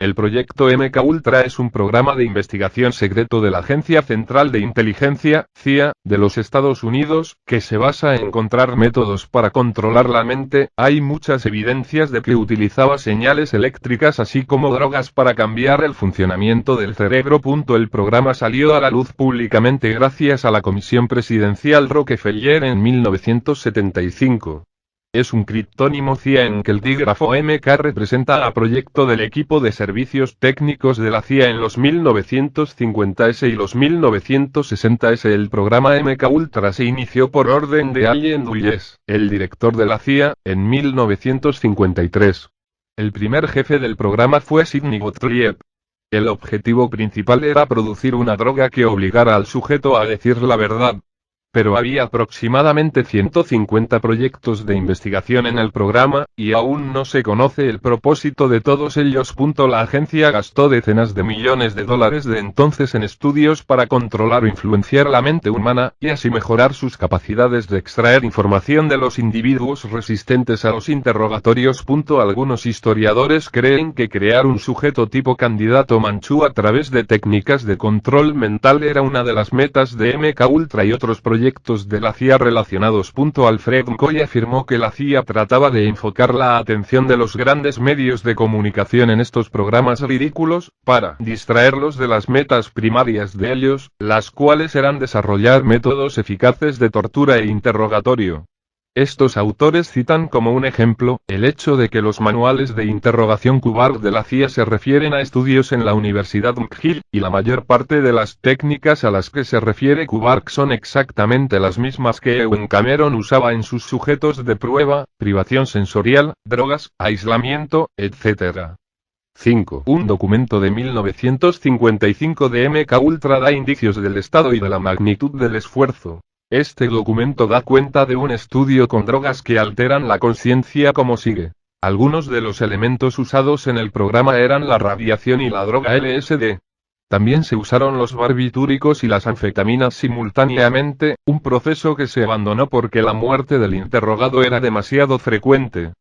El proyecto MKUltra es un programa de investigación secreto de la Agencia Central de Inteligencia, CIA, de los Estados Unidos, que se basa en encontrar métodos para controlar la mente. Hay muchas evidencias de que utilizaba señales eléctricas así como drogas para cambiar el funcionamiento del cerebro. El programa salió a la luz públicamente gracias a la Comisión Presidencial Rockefeller en 1975. Es un criptónimo CIA en que el dígrafo MK representa a proyecto del equipo de servicios técnicos de la CIA en los 1950s y los 1960s. El programa MKUltra se inició por orden de Allen Dulles, el director de la CIA, en 1953. El primer jefe del programa fue Sidney Gottlieb. El objetivo principal era producir una droga que obligara al sujeto a decir la verdad. Pero había aproximadamente 150 proyectos de investigación en el programa, y aún no se conoce el propósito de todos ellos. La agencia gastó decenas de millones de dólares de entonces en estudios para controlar o influenciar la mente humana, y así mejorar sus capacidades de extraer información de los individuos resistentes a los interrogatorios. Algunos historiadores creen que crear un sujeto tipo candidato Manchú a través de técnicas de control mental era una de las metas de MKUltra y otros proyectos de la CIA relacionados. Alfred McCoy afirmó que la CIA trataba de enfocar la atención de los grandes medios de comunicación en estos programas ridículos, para distraerlos de las metas primarias de ellos, las cuales eran desarrollar métodos eficaces de tortura e interrogatorio. Estos autores citan como un ejemplo, el hecho de que los manuales de interrogación Kubark de la CIA se refieren a estudios en la Universidad McGill, y la mayor parte de las técnicas a las que se refiere Kubark son exactamente las mismas que Ewen Cameron usaba en sus sujetos de prueba: privación sensorial, drogas, aislamiento, etc. 5. Un documento de 1955 de MKUltra da indicios del estado y de la magnitud del esfuerzo. Este documento da cuenta de un estudio con drogas que alteran la conciencia como sigue. Algunos de los elementos usados en el programa eran la radiación y la droga LSD. También se usaron los barbitúricos y las anfetaminas simultáneamente, un proceso que se abandonó porque la muerte del interrogado era demasiado frecuente.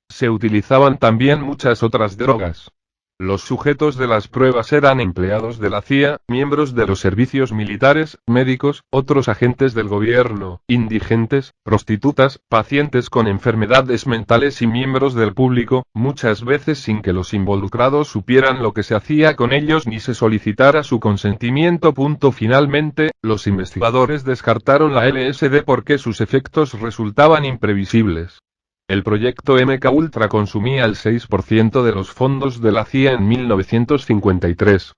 Se utilizaban también muchas otras drogas. Los sujetos de las pruebas eran empleados de la CIA, miembros de los servicios militares, médicos, otros agentes del gobierno, indigentes, prostitutas, pacientes con enfermedades mentales y miembros del público, muchas veces sin que los involucrados supieran lo que se hacía con ellos ni se solicitara su consentimiento. Finalmente, los investigadores descartaron la LSD porque sus efectos resultaban imprevisibles. El proyecto MKUltra consumía el 6% de los fondos de la CIA en 1953.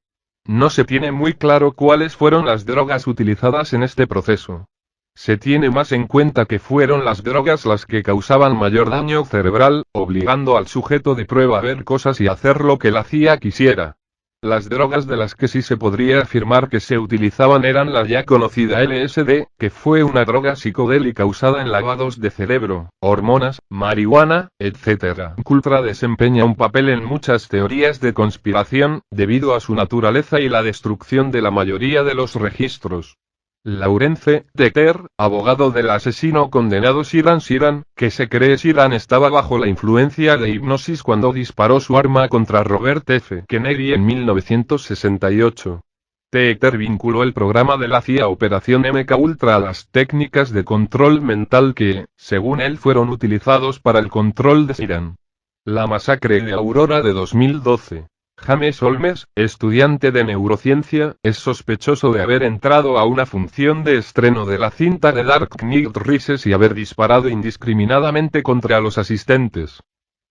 No se tiene muy claro cuáles fueron las drogas utilizadas en este proceso. Se tiene más en cuenta que fueron las drogas las que causaban mayor daño cerebral, obligando al sujeto de prueba a ver cosas y hacer lo que la CIA quisiera. Las drogas de las que sí se podría afirmar que se utilizaban eran la ya conocida LSD, que fue una droga psicodélica usada en lavados de cerebro, hormonas, marihuana, etc. MKUltra desempeña un papel en muchas teorías de conspiración, debido a su naturaleza y la destrucción de la mayoría de los registros. Lawrence Decker, abogado del asesino condenado Shiran Shiran, que se cree Shiran estaba bajo la influencia de hipnosis cuando disparó su arma contra Robert F. Kennedy en 1968. Decker vinculó el programa de la CIA Operación MKUltra a las técnicas de control mental que, según él, fueron utilizados para el control de Shiran. La masacre de Aurora de 2012. James Holmes, estudiante de neurociencia, es sospechoso de haber entrado a una función de estreno de la cinta The Dark Knight Rises y haber disparado indiscriminadamente contra los asistentes.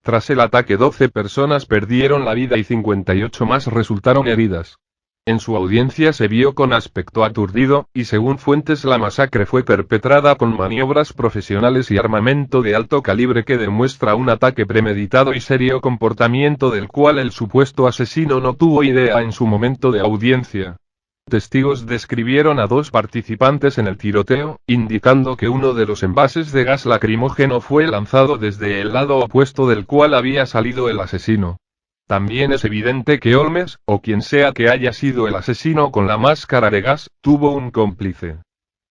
Tras el ataque 12 personas perdieron la vida y 58 más resultaron heridas. En su audiencia se vio con aspecto aturdido, y según fuentes la masacre fue perpetrada con maniobras profesionales y armamento de alto calibre que demuestra un ataque premeditado y serio comportamiento del cual el supuesto asesino no tuvo idea en su momento de audiencia. Testigos describieron a dos participantes en el tiroteo, indicando que uno de los envases de gas lacrimógeno fue lanzado desde el lado opuesto del cual había salido el asesino. También es evidente que Holmes, o quien sea que haya sido el asesino con la máscara de gas, tuvo un cómplice.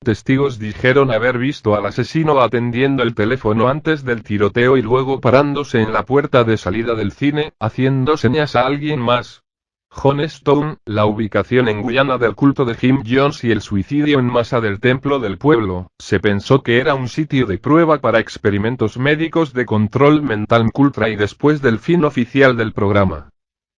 Testigos dijeron haber visto al asesino atendiendo el teléfono antes del tiroteo y luego parándose en la puerta de salida del cine, haciendo señas a alguien más. Johnstone, la ubicación en Guyana del culto de Jim Jones y el suicidio en masa del templo del pueblo, se pensó que era un sitio de prueba para experimentos médicos de control mental ultra y después del fin oficial del programa.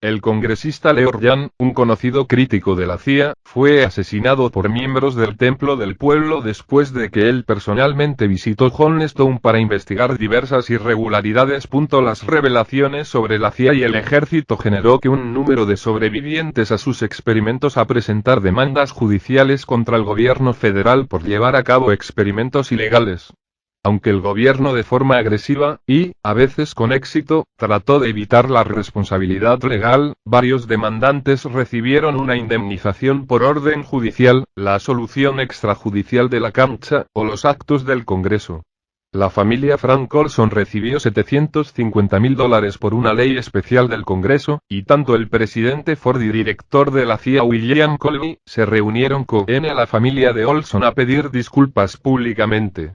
El congresista Leo Ryan, un conocido crítico de la CIA, fue asesinado por miembros del Templo del Pueblo después de que él personalmente visitó Johnstone para investigar diversas irregularidades. Las revelaciones sobre la CIA y el ejército generó que un número de sobrevivientes a sus experimentos a presentar demandas judiciales contra el gobierno federal por llevar a cabo experimentos ilegales. Aunque el gobierno de forma agresiva, y, a veces con éxito, trató de evitar la responsabilidad legal, varios demandantes recibieron una indemnización por orden judicial, la solución extrajudicial de la CAMCHA, o los actos del Congreso. La familia Frank Olson recibió $750.000 por una ley especial del Congreso, y tanto el presidente Ford y director de la CIA William Colby, se reunieron con la familia de Olson a pedir disculpas públicamente.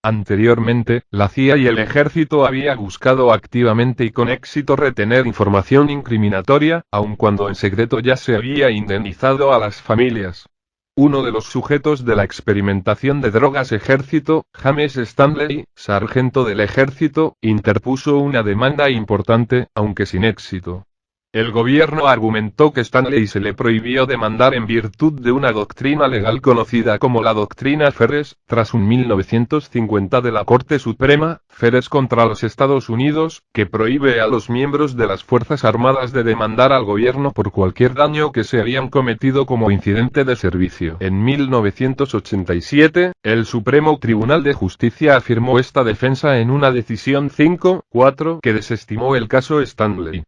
Anteriormente, la CIA y el ejército había buscado activamente y con éxito retener información incriminatoria, aun cuando en secreto ya se había indemnizado a las familias. Uno de los sujetos de la experimentación de drogas ejército, James Stanley, sargento del ejército, interpuso una demanda importante, aunque sin éxito. El gobierno argumentó que Stanley se le prohibió demandar en virtud de una doctrina legal conocida como la doctrina Ferres, tras un 1950 de la Corte Suprema, Ferres contra los Estados Unidos, que prohíbe a los miembros de las Fuerzas Armadas de demandar al gobierno por cualquier daño que se hayan cometido como incidente de servicio. En 1987, el Supremo Tribunal de Justicia afirmó esta defensa en una decisión 5-4 que desestimó el caso Stanley.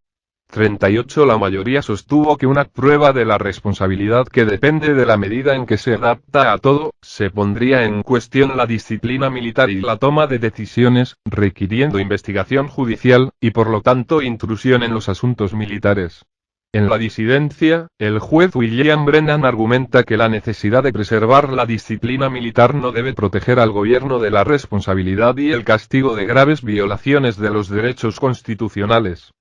38 La mayoría sostuvo que una prueba de la responsabilidad que depende de la medida en que se adapta a todo, se pondría en cuestión la disciplina militar y la toma de decisiones, requiriendo investigación judicial, y por lo tanto intrusión en los asuntos militares. En la disidencia, el juez William Brennan argumenta que la necesidad de preservar la disciplina militar no debe proteger al gobierno de la responsabilidad y el castigo de graves violaciones de los derechos constitucionales.